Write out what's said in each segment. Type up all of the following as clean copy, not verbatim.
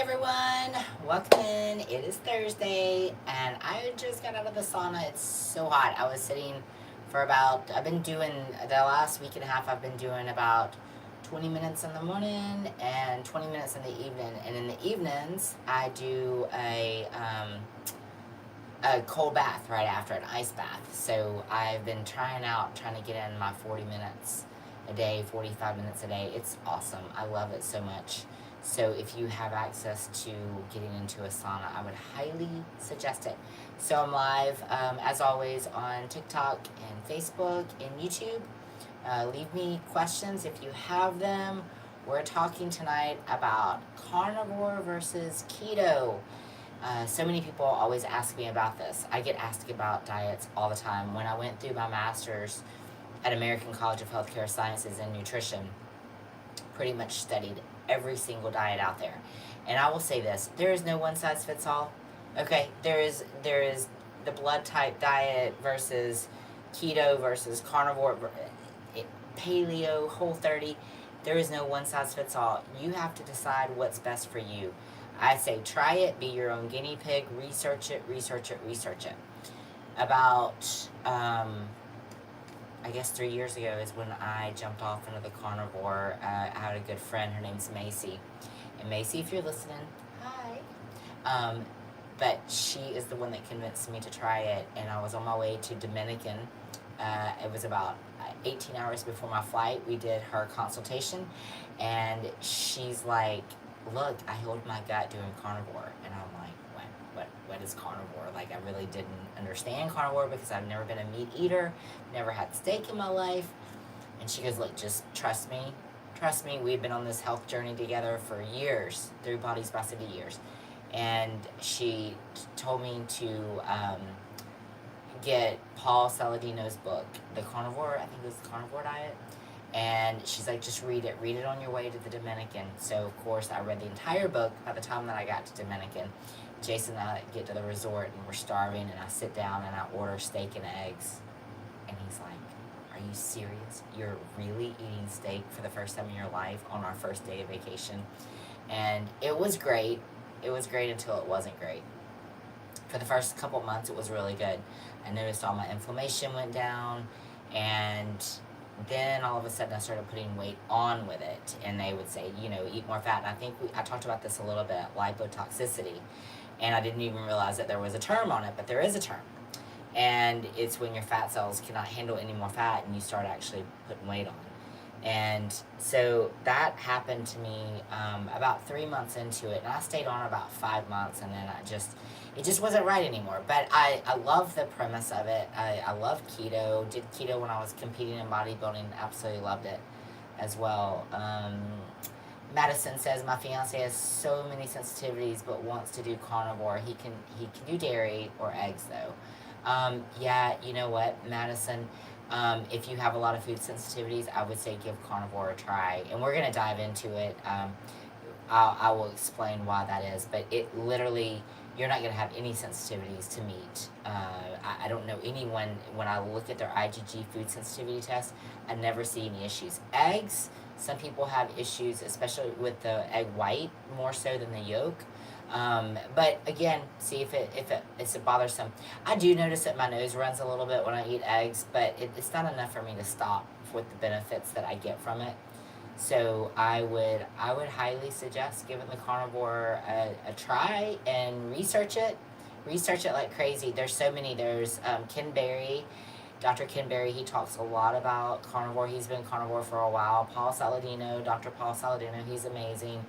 everyone, welcome in. It is Thursday, and I just got out of the sauna. It's so hot. I was sitting for I've been doing the last week and a half, I've been doing about 20 minutes in the morning and 20 minutes in the evening. And in the evenings, I do a cold bath right after, an ice bath. So I've been trying to get in my 40 minutes a day, 45 minutes a day. It's awesome. I love it so much. So if you have access to getting into a sauna, I would highly suggest it. So I'm live, as always, on TikTok and Facebook and YouTube. Leave me questions if you have them. We're talking tonight about carnivore versus keto. So many people always ask me about this. I get asked about diets all the time. When I went through my master's at American College of Healthcare Sciences and Nutrition, pretty much studied every single diet out there. And I will say this, there is no one size fits all. Okay, there is the blood type diet versus keto versus carnivore, paleo, whole 30. There is no one size fits all. You have to decide what's best for you. I say try it, be your own guinea pig, research it. About, I guess 3 years ago is when I jumped off into the carnivore. I had a good friend, her name's Macy. And Macy, if you're listening, hi. But she is the one that convinced me to try it, and I was on my way to Dominican. It was about 18 hours before my flight. We did her consultation, and she's like, look, I healed my gut doing carnivore. And I'm like, what is carnivore? Like, I really didn't understand carnivore because I've never been a meat eater, never had steak in my life. And she goes, look, just trust me. We've been on this health journey together for years, through Bodies by City years. And she told me to get Paul Saladino's book, The Carnivore, I think it was The Carnivore Diet. And she's like, just read it on your way to the Dominican. So, of course, I read the entire book. By the time that I got to Dominican, Jason and I get to the resort, and we're starving, and I sit down, and I order steak and eggs. And he's like, are you serious? You're really eating steak for the first time in your life on our first day of vacation? And it was great. It was great until it wasn't great. For the first couple months, it was really good. I noticed all my inflammation went down, and then all of a sudden I started putting weight on with it, and they would say, eat more fat. And I think I talked about this a little bit, lipotoxicity, and I didn't even realize that there was a term on it, but there is a term. And it's when your fat cells cannot handle any more fat and you start actually putting weight on. And so that happened to me about 3 months into it, and I stayed on about 5 months, and then it just wasn't right anymore. But I love the premise of it. I love keto. Did keto when I was competing in bodybuilding. Absolutely loved it as well. Madison says, my fiance has so many sensitivities but wants to do carnivore. He can do dairy or eggs though. Yeah, you know what, Madison? If you have a lot of food sensitivities, I would say give carnivore a try. And we're going to dive into it. I will explain why that is. But it literally, you're not going to have any sensitivities to meat. I don't know anyone, when I look at their IgG food sensitivity test, I never see any issues. Eggs, some people have issues, especially with the egg white, more so than the yolk. But again, see if it's bothersome. I do notice that my nose runs a little bit when I eat eggs, but it's not enough for me to stop with the benefits that I get from it. So I would highly suggest giving the carnivore a try and research it like crazy. There's so many. There's Ken Berry, Dr. Ken Berry. He talks a lot about carnivore. He's been carnivore for a while. Paul Saladino, Dr. Paul Saladino, he's amazing.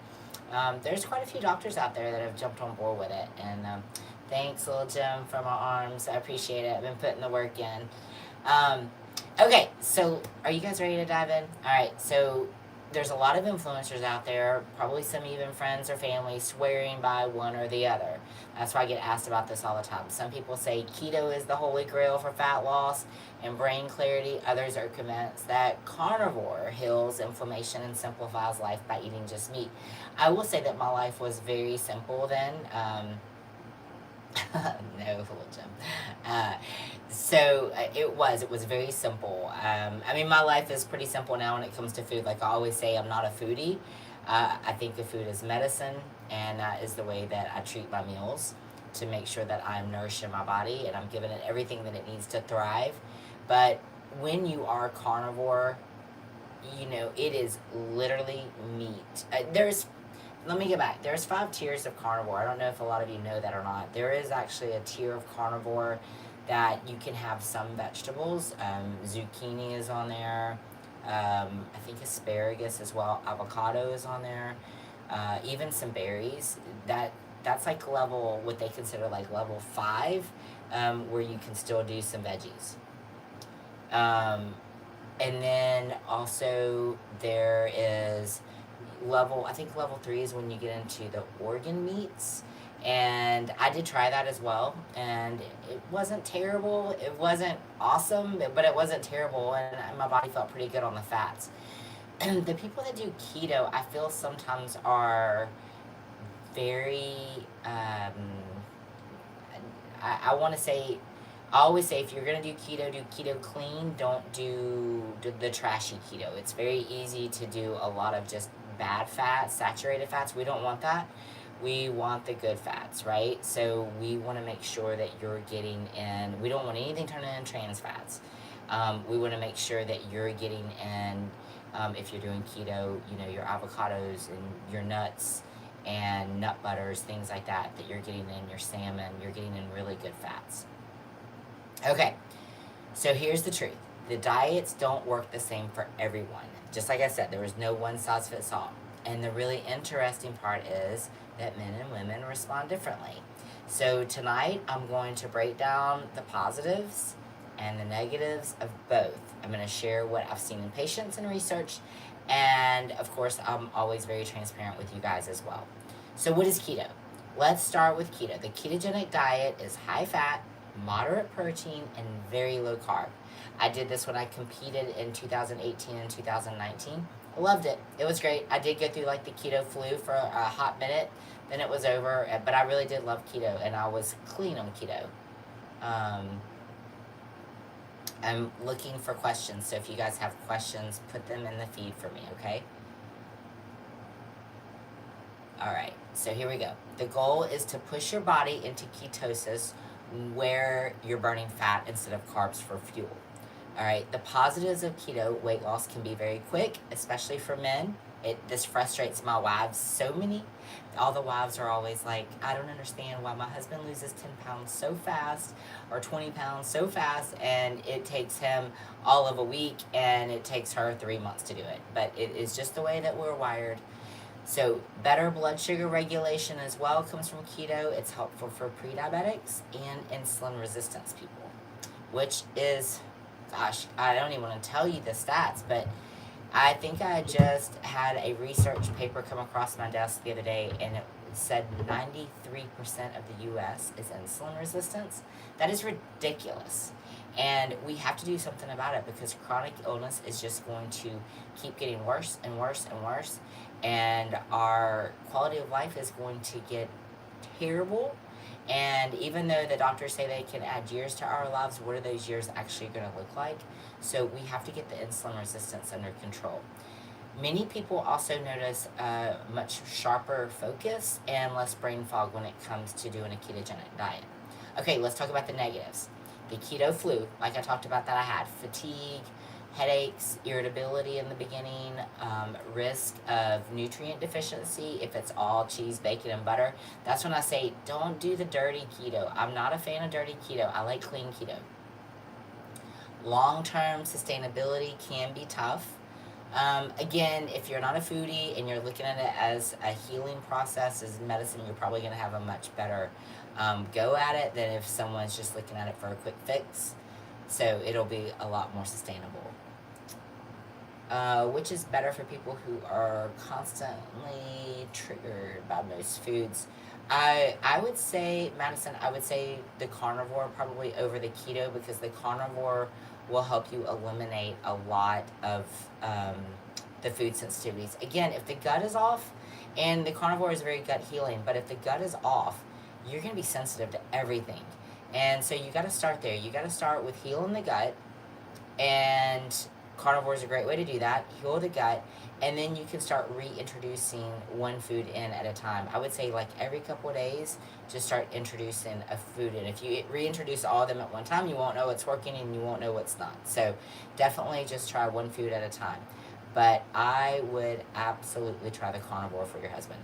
There's quite a few doctors out there that have jumped on board with it. And thanks, little Jim, for my arms. I appreciate it. I've been putting the work in. Okay, so are you guys ready to dive in? All right, so there's a lot of influencers out there, probably some even friends or family, swearing by one or the other. That's why I get asked about this all the time. Some people say keto is the holy grail for fat loss and brain clarity. Others are convinced that carnivore heals inflammation and simplifies life by eating just meat. I will say that my life was very simple then. No, little Jim. So it was very simple. I mean, my life is pretty simple now when it comes to food. Like I always say, I'm not a foodie. I think the food is medicine, and that is the way that I treat my meals to make sure that I'm nourishing my body and I'm giving it everything that it needs to thrive. But when you are carnivore, you know, it is literally meat. Let me get back. There's 5 tiers of carnivore. I don't know if a lot of you know that or not. There is actually a tier of carnivore that you can have some vegetables. Zucchini is on there. I think asparagus as well. Avocado is on there. Even some berries. That's like level, what they consider like level 5, where you can still do some veggies. And then also there is I think level 3 is when you get into the organ meats. And I did try that as well, and it wasn't terrible. It wasn't awesome, but it wasn't terrible, and my body felt pretty good on the fats. And the people that do keto, I feel sometimes are very, I want to say, I always say if you're going to do keto clean. Don't do the trashy keto. It's very easy to do a lot of just bad fats, saturated fats. We don't want that. We want the good fats, right? So we want to make sure that you're getting in, we don't want anything turning into trans fats. We want to make sure that you're getting in, if you're doing keto, you know, your avocados and your nuts and nut butters, things like that, that you're getting in your salmon, you're getting in really good fats. Okay, so here's the truth. The diets don't work the same for everyone. Just like I said, there is no one size fits all. And the really interesting part is that men and women respond differently. So tonight I'm going to break down the positives and the negatives of both. I'm going to share what I've seen in patients and research, and of course I'm always very transparent with you guys as well. So what is keto? Let's start with keto. The ketogenic diet is high fat, moderate protein, and very low carb. I did this when I competed in 2018 and 2019. I loved it. It was great. I did go through like the keto flu for a hot minute, then it was over, but I really did love keto, and I was clean on keto. I'm looking for questions, so if you guys have questions, put them in the feed for me, okay? Alright, so here we go. The goal is to push your body into ketosis where you're burning fat instead of carbs for fuel. Alright, the positives of keto, weight loss can be very quick, especially for men. This frustrates my wives so many. All the wives are always like, I don't understand why my husband loses 10 pounds so fast or 20 pounds so fast, and it takes him all of a week and it takes her 3 months to do it. But it is just the way that we're wired. So better blood sugar regulation as well comes from keto. It's helpful for pre-diabetics and insulin resistance people, which is, gosh, I don't even want to tell you the stats, but I think I just had a research paper come across my desk the other day, and it said 93% of the U.S. is insulin resistance. That is ridiculous. And we have to do something about it, because chronic illness is just going to keep getting worse and worse and worse. And our quality of life is going to get terrible. And even though the doctors say they can add years to our lives, what are those years actually going to look like? So we have to get the insulin resistance under control. Many people also notice a much sharper focus and less brain fog when it comes to doing a ketogenic diet. Okay, let's talk about the negatives. The keto flu, like I talked about, that I had fatigue, headaches, irritability in the beginning, risk of nutrient deficiency if it's all cheese, bacon, and butter. That's when I say, don't do the dirty keto. I'm not a fan of dirty keto. I like clean keto. Long-term sustainability can be tough. Again, if you're not a foodie and you're looking at it as a healing process, as medicine, you're probably going to have a much better go at it than if someone's just looking at it for a quick fix. So it'll be a lot more sustainable. Which is better for people who are constantly triggered by most foods. I would say, Madison, I would say the carnivore probably over the keto, because the carnivore will help you eliminate a lot of the food sensitivities. Again, if the gut is off, and the carnivore is very gut healing, but if the gut is off, you're going to be sensitive to everything. And so you got to start there. You got to start with healing the gut, and Carnivore is a great way to do that. Heal the gut, and then you can start reintroducing one food in at a time. I would say like every couple of days, just start introducing a food in. If you reintroduce all of them at one time, you won't know what's working and you won't know what's not. So definitely just try one food at a time. But I would absolutely try the carnivore for your husband.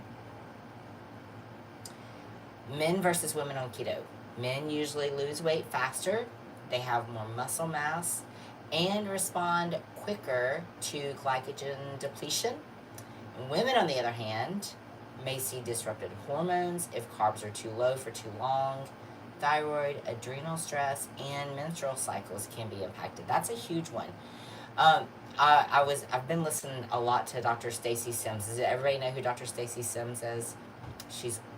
Men versus women on keto. Men usually lose weight faster, they have more muscle mass, and respond quicker to glycogen depletion. Women, on the other hand, may see disrupted hormones if carbs are too low for too long. Thyroid, adrenal stress, and menstrual cycles can be impacted. That's a huge one. I've been listening a lot to Dr. Stacy Sims. Does everybody know who Dr. Stacy Sims is?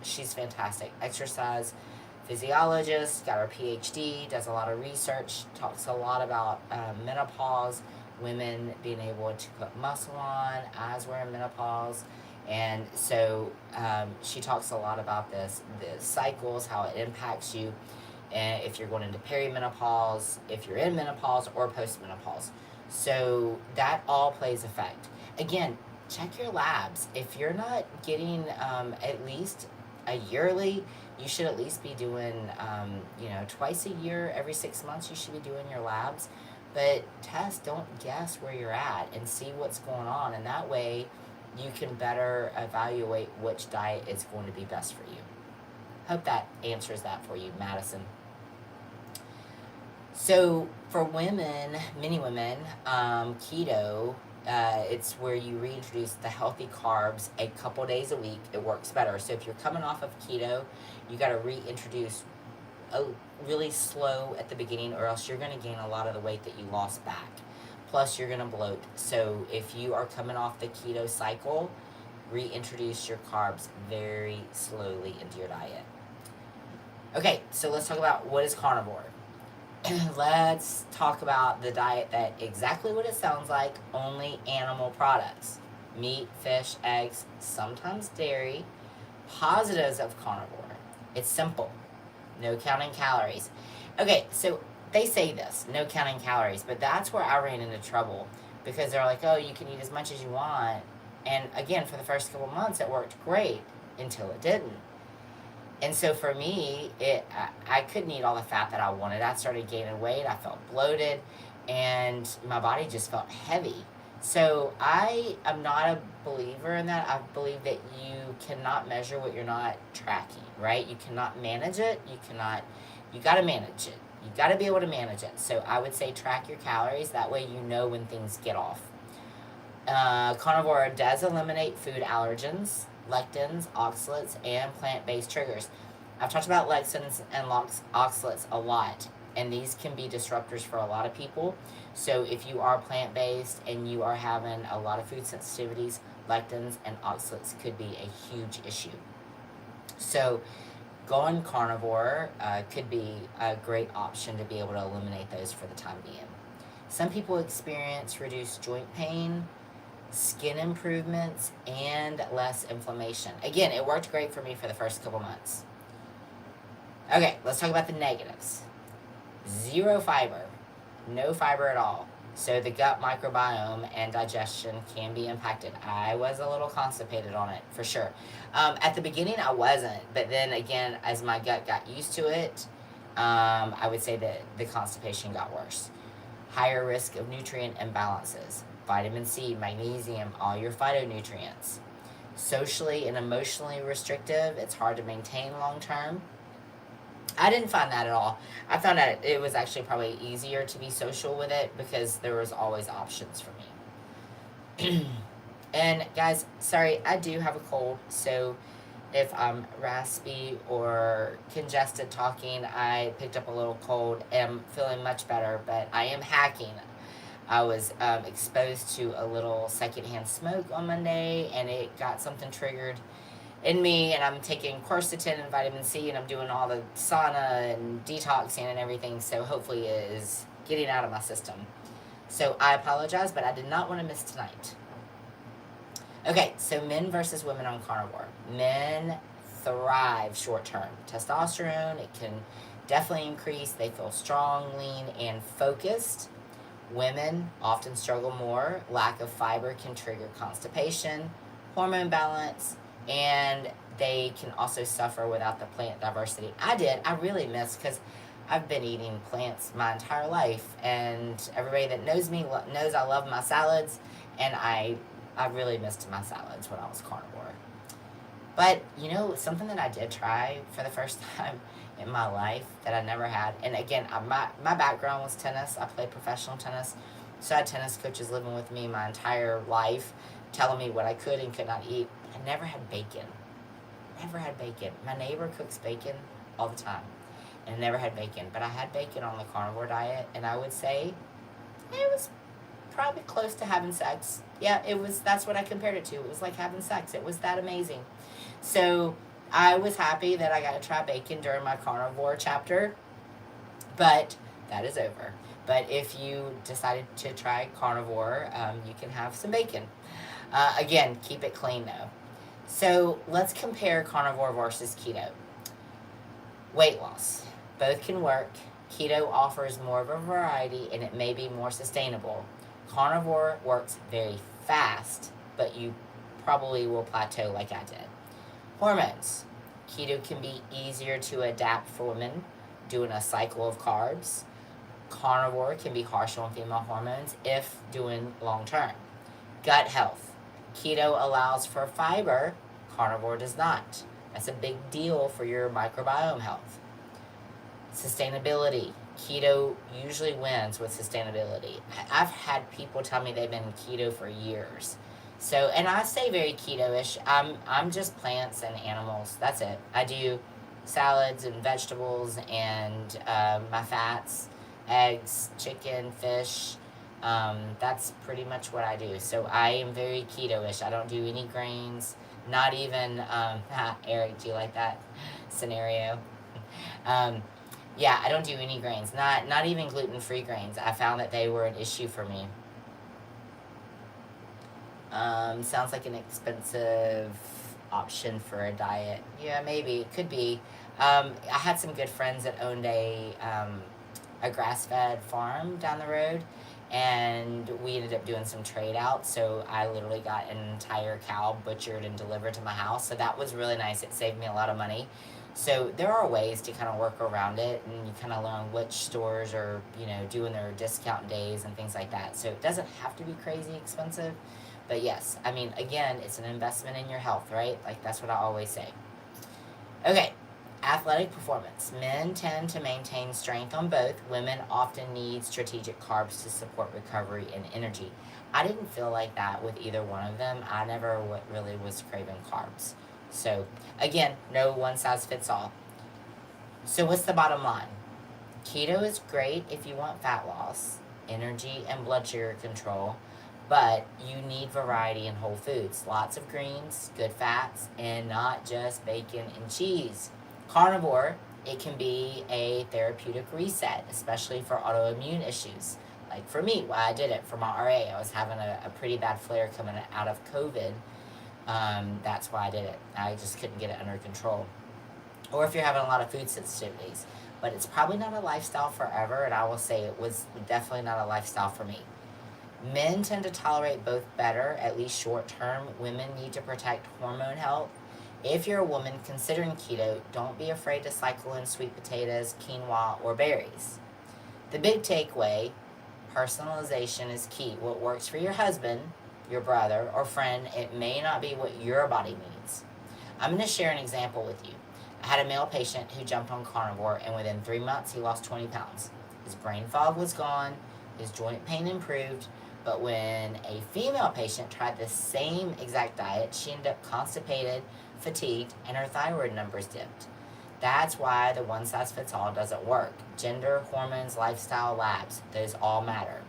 She's fantastic. Exercise physiologist, got her PhD, does a lot of research, talks a lot about menopause, women being able to put muscle on as we're in menopause. And so she talks a lot about this, the cycles, how it impacts you, and if you're going into perimenopause, if you're in menopause, or postmenopause. So that all plays effect. Again, check your labs. If you're not getting at least a yearly, you should at least be doing, twice a year, every 6 months, you should be doing your labs. But test, don't guess where you're at, and see what's going on. And that way, you can better evaluate which diet is going to be best for you. Hope that answers that for you, Madison. So for women, many women, keto, it's where you reintroduce the healthy carbs a couple days a week. It works better. So if you're coming off of keto, you got to reintroduce really slow at the beginning, or else you're going to gain a lot of the weight that you lost back. Plus, you're going to bloat. So if you are coming off the keto cycle, reintroduce your carbs very slowly into your diet. Okay, so let's talk about what is carnivore. Let's talk about the diet that exactly what it sounds like, only animal products. Meat, fish, eggs, sometimes dairy. Positives of carnivore. It's simple. No counting calories. Okay, so they say this, no counting calories, but that's where I ran into trouble, because they're like, oh, you can eat as much as you want. And again, for the first couple months, it worked great until it didn't. And so for me, I couldn't eat all the fat that I wanted. I started gaining weight. I felt bloated, and my body just felt heavy. So I am not a believer in that. I believe that you cannot measure what you're not tracking, right? You cannot manage it. You got to manage it. You got to be able to manage it. So I would say track your calories. That way you know when things get off. Carnivore does eliminate food allergens, lectins, oxalates, and plant-based triggers. I've talked about lectins and oxalates a lot, and these can be disruptors for a lot of people. So if you are plant-based and you are having a lot of food sensitivities, lectins and oxalates could be a huge issue. So going carnivore could be a great option to be able to eliminate those for the time being. Some people experience reduced joint pain, skin improvements, and less inflammation. Again, it worked great for me for the first couple months. Okay, let's talk about the negatives. 0 fiber. No fiber at all. So the gut microbiome and digestion can be impacted. I was a little constipated on it, for sure. At the beginning, I wasn't. But then again, as my gut got used to it, I would say that the constipation got worse. Higher risk of nutrient imbalances. Vitamin C, magnesium, all your phytonutrients. Socially and emotionally restrictive. It's hard to maintain long term. I didn't find that at all. I found that it was actually probably easier to be social with it because there was always options for me. And guys, sorry, I do have a cold, so if I'm raspy or congested talking, I picked up a little cold and I'm feeling much better, but I am hacking. I was exposed to a little secondhand smoke on Monday, and it got something triggered in me, and I'm taking quercetin and vitamin C, and I'm doing all the sauna and detoxing and everything, so hopefully it is getting out of my system. So I apologize, but I did not want to miss tonight. Okay, so men versus women on carnivore. Men thrive short term. Testosterone, it can definitely increase. They feel strong, lean, and focused. Women often struggle more. Lack of fiber can trigger constipation, hormone balance, and they can also suffer without the plant diversity. I really miss, because I've been eating plants my entire life, and everybody that knows me knows I love my salads, and I really missed my salads when I was carnivore. But something that I did try for the first time in my life that I never had, and again, my background was tennis. I played professional tennis, so I had tennis coaches living with me my entire life, telling me what I could and could not eat. I never had bacon. Never had bacon. My neighbor cooks bacon all the time, and I never had bacon. But I had bacon on the carnivore diet, and I would say it was probably close to having sex. Yeah, it was. That's what I compared it to. It was like having sex. It was that amazing. So I was happy that I got to try bacon during my carnivore chapter, but that is over. But if you decided to try carnivore, you can have some bacon. Again, keep it clean though. So let's compare carnivore versus keto. Weight loss. Both can work. Keto offers more of a variety and it may be more sustainable. Carnivore works very fast, but you probably will plateau like I did. Hormones. Keto can be easier to adapt for women doing a cycle of carbs. Carnivore can be harsh on female hormones if doing long term. Gut health. Keto allows for fiber, carnivore does not. That's a big deal for your microbiome health. Sustainability. Keto usually wins with sustainability. I've had people tell me they've been keto for years. So, and I say very keto-ish. I'm just plants and animals. That's it. I do salads and vegetables and my fats, eggs, chicken, fish. That's pretty much what I do. So I am very keto-ish. I don't do any grains. Not even, Eric, do you like that scenario? Yeah, I don't do any grains. Not even gluten-free grains. I found that they were an issue for me. Sounds like an expensive option for a diet. Yeah, maybe. It could be. I had some good friends that owned a grass-fed farm down the road, and we ended up doing some trade out. So I literally got an entire cow butchered and delivered to my house. So that was really nice. It saved me a lot of money. So there are ways to kind of work around it, and you kind of learn which stores are, doing their discount days and things like that. So it doesn't have to be crazy expensive. But yes, I mean, again, it's an investment in your health, right? Like, that's what I always say. Okay, athletic performance. Men tend to maintain strength on both. Women often need strategic carbs to support recovery and energy. I didn't feel like that with either one of them. I never really was craving carbs. So, again, no one size fits all. So what's the bottom line? Keto is great if you want fat loss, energy, and blood sugar control. But you need variety in whole foods. Lots of greens, good fats, and not just bacon and cheese. Carnivore, it can be a therapeutic reset, especially for autoimmune issues. Like for me, why I did it for my RA, I was having a pretty bad flare coming out of COVID. That's why I did it. I just couldn't get it under control. Or if you're having a lot of food sensitivities. But it's probably not a lifestyle forever, and I will say it was definitely not a lifestyle for me. Men tend to tolerate both better, at least short term. Women need to protect hormone health. If you're a woman considering keto, don't be afraid to cycle in sweet potatoes, quinoa, or berries. The big takeaway, personalization is key. What works for your husband, your brother, or friend, it may not be what your body needs. I'm going to share an example with you. I had a male patient who jumped on carnivore, and within 3 months, he lost 20 pounds. His brain fog was gone, his joint pain improved, but when a female patient tried the same exact diet, she ended up constipated, fatigued, and her thyroid numbers dipped. That's why the one-size-fits-all doesn't work. Gender, hormones, lifestyle, labs, those all matter.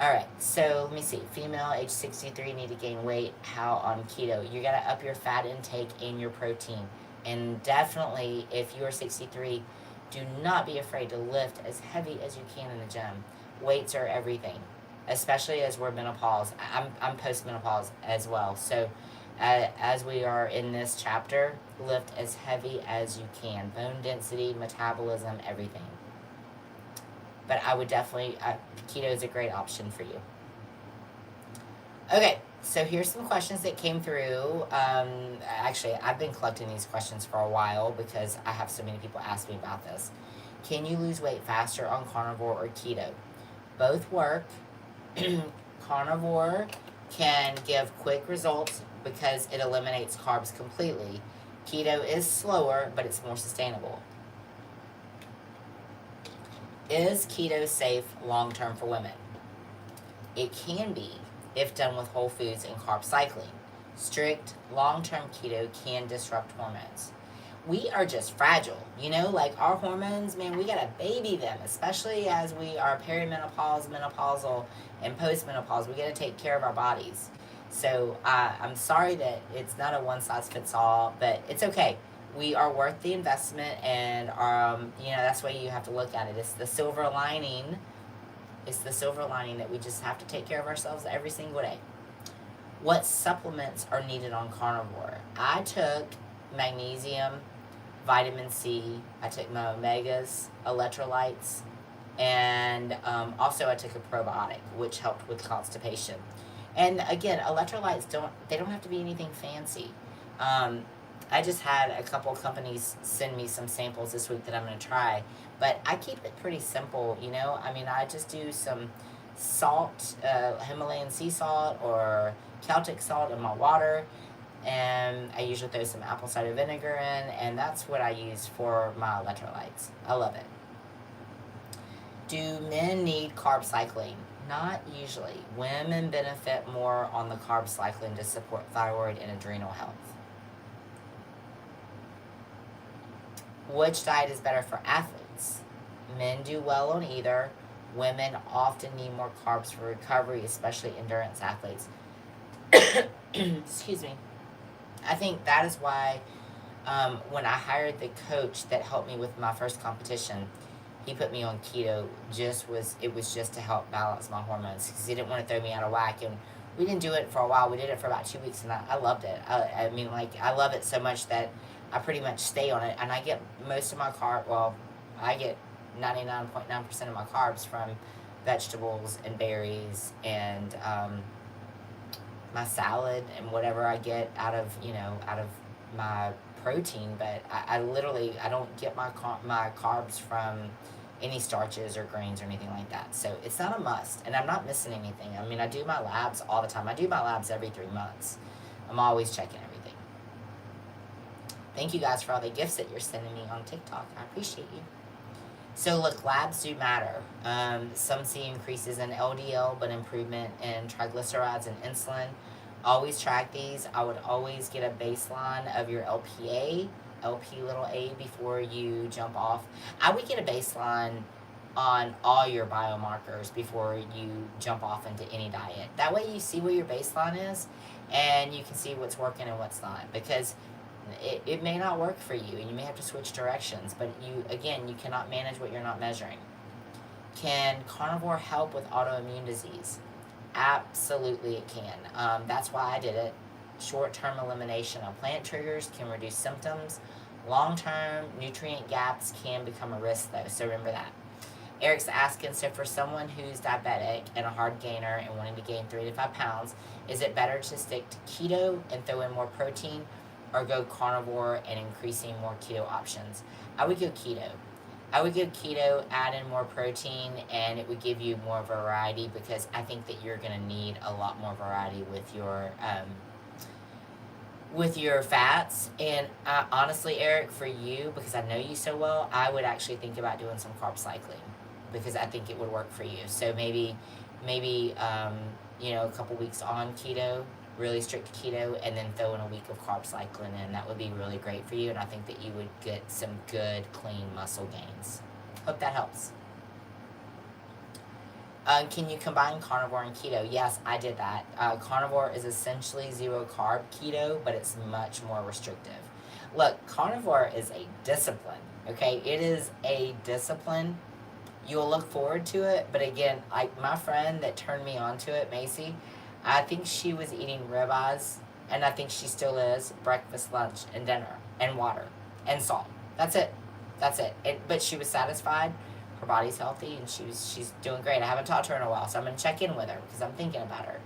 Alright, so let me see. Female, age 63, need to gain weight. How on keto? You gotta up your fat intake and your protein. And definitely, if you are 63, do not be afraid to lift as heavy as you can in the gym. Weights are everything, especially as we're menopause. I'm post-menopause as well. So as we are in this chapter, lift as heavy as you can. Bone density, metabolism, everything. But I would definitely, keto is a great option for you. Okay, so here's some questions that came through. Actually, I've been collecting these questions for a while because I have so many people ask me about this. Can you lose weight faster on carnivore or keto? Both work. Carnivore can give quick results because it eliminates carbs completely. Keto is slower, but it's more sustainable. Is keto safe long term for women? It can be if done with whole foods and carb cycling. Strict long term keto can disrupt hormones. We are just fragile, like our hormones, man, we gotta baby them, especially as we are perimenopause, menopausal, and postmenopause. We gotta take care of our bodies. So I'm sorry that it's not a one size fits all, but it's okay. We are worth the investment, and that's the way you have to look at it. It's the silver lining. It's the silver lining that we just have to take care of ourselves every single day. What supplements are needed on carnivore? I took magnesium, vitamin C, I took my omegas, electrolytes, and also I took a probiotic, which helped with constipation. And again, electrolytes don't have to be anything fancy. I just had a couple companies send me some samples this week that I'm going to try, but I keep it pretty simple, I just do some salt, Himalayan sea salt or Celtic salt in my water, and I usually throw some apple cider vinegar in, and that's what I use for my electrolytes. I love it. Do men need carb cycling? Not usually. Women benefit more on the carb cycling to support thyroid and adrenal health. Which diet is better for athletes? Men do well on either. Women often need more carbs for recovery, especially endurance athletes. Excuse me. I think that is why when I hired the coach that helped me with my first competition, he put me on keto. It was just to help balance my hormones because he didn't want to throw me out of whack. And we didn't do it for a while. We did it for about 2 weeks, and I loved it. I love it so much that I pretty much stay on it, and I get most of my I get 99.9% of my carbs from vegetables and berries and my salad and whatever I get out of my protein. But I literally, I don't get my carbs from any starches or grains or anything like that. So it's not a must, and I'm not missing anything. I do my labs all the time. I do my labs every 3 months. I'm always checking everything. Thank you guys for all the gifts that you're sending me on TikTok. I appreciate you. So look, labs do matter. Some see increases in LDL, but improvement in triglycerides and insulin. Always track these. I would always get a baseline of your LPA, LP little a, before you jump off. I would get a baseline on all your biomarkers before you jump off into any diet. That way you see what your baseline is, and you can see what's working and what's not. Because it may not work for you, and you may have to switch directions, but you cannot manage what you're not measuring. Can carnivore help with autoimmune disease? Absolutely it can. That's why I did it. Short-term elimination of plant triggers can reduce symptoms. Long-term nutrient gaps can become a risk, though, so remember that. Eric's asking, so for someone who's diabetic and a hard gainer and wanting to gain 3 to 5 pounds, is it better to stick to keto and throw in more protein, or go carnivore and increasing more keto options? I would go keto. Add in more protein, and it would give you more variety, because I think that you're going to need a lot more variety with your fats. And honestly, Eric, for you, because I know you so well, I would actually think about doing some carb cycling, because I think it would work for you. So maybe a couple weeks on keto, really strict keto, and then throw in a week of carb cycling in. That would be really great for you, and I think that you would get some good, clean muscle gains. Hope that helps. Can you combine carnivore and keto? Yes, I did that. Carnivore is essentially zero carb keto, but it's much more restrictive. Look, carnivore is a discipline, okay? It is a discipline. You'll look forward to it, but again, like my friend that turned me on to it, Macy, I think she was eating ribeyes, and I think she still is, breakfast, lunch, and dinner, and water, and salt. That's it. But she was satisfied. Her body's healthy, and she's doing great. I haven't talked to her in a while, so I'm going to check in with her because I'm thinking about her.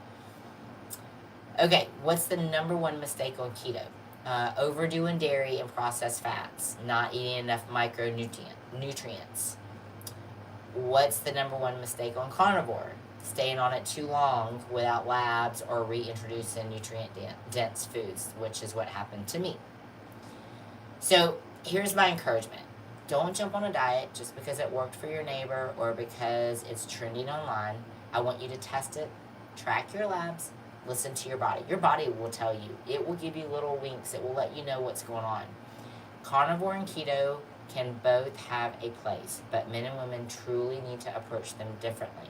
Okay, what's the number one mistake on keto? Overdoing dairy and processed fats, not eating enough nutrients. What's the number one mistake on carnivore? Staying on it too long without labs or reintroducing nutrient dense foods, which is what happened to me. So here's my encouragement. Don't jump on a diet just because it worked for your neighbor or because it's trending online. I want you to test it, track your labs, listen to your body. Your body will tell you. It will give you little winks. It will let you know what's going on. Carnivore and keto can both have a place, but men and women truly need to approach them differently.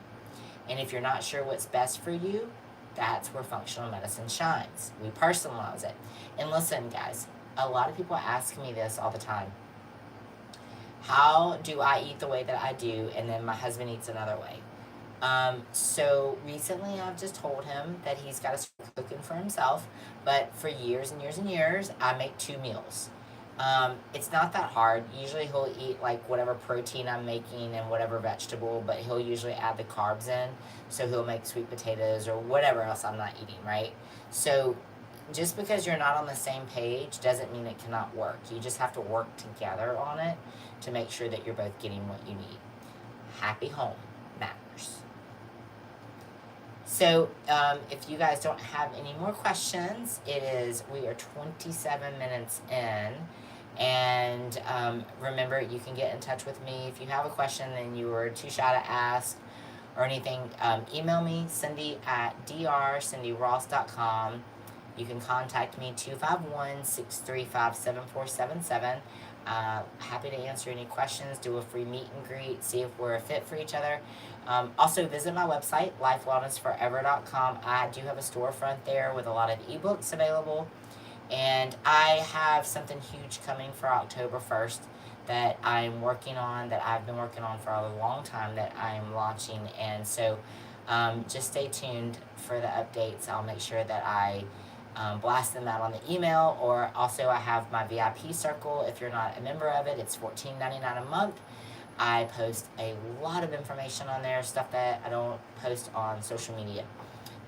And if you're not sure what's best for you, that's where functional medicine shines. We personalize it. And listen, guys, a lot of people ask me this all the time. How do I eat the way that I do and then my husband eats another way? So recently I've just told him that he's got to start cooking for himself, but for years and years and years, I make 2 meals. It's not that hard. Usually he'll eat like whatever protein I'm making and whatever vegetable, but he'll usually add the carbs in. So he'll make sweet potatoes or whatever else I'm not eating, right? So just because you're not on the same page doesn't mean it cannot work. You just have to work together on it to make sure that you're both getting what you need. Happy home matters. So if you guys don't have any more questions, we are 27 minutes in. And remember, you can get in touch with me if you have a question and you were too shy to ask or anything. Email me, Cindy at drcindyross.com. You can contact me, 251-635-7477. Happy to answer any questions, do a free meet and greet, see if we're a fit for each other. Also, visit my website, lifewellnessforever.com. I do have a storefront there with a lot of ebooks available. And I have something huge coming for October 1st that I'm working on, that I've been working on for a long time, that I'm launching. And so just stay tuned for the updates. I'll make sure that I blast them out on the email. Or also I have my VIP circle. If you're not a member of it, it's $14.99 a month. I post a lot of information on there, stuff that I don't post on social media.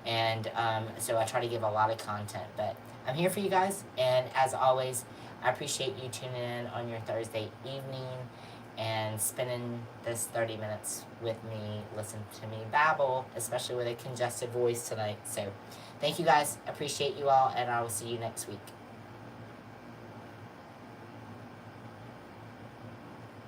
And so I try to give a lot of content. But I'm here for you guys. And as always, I appreciate you tuning in on your Thursday evening and spending this 30 minutes with me, listen to me babble, especially with a congested voice tonight. So thank you guys. Appreciate you all, and I will see you next week.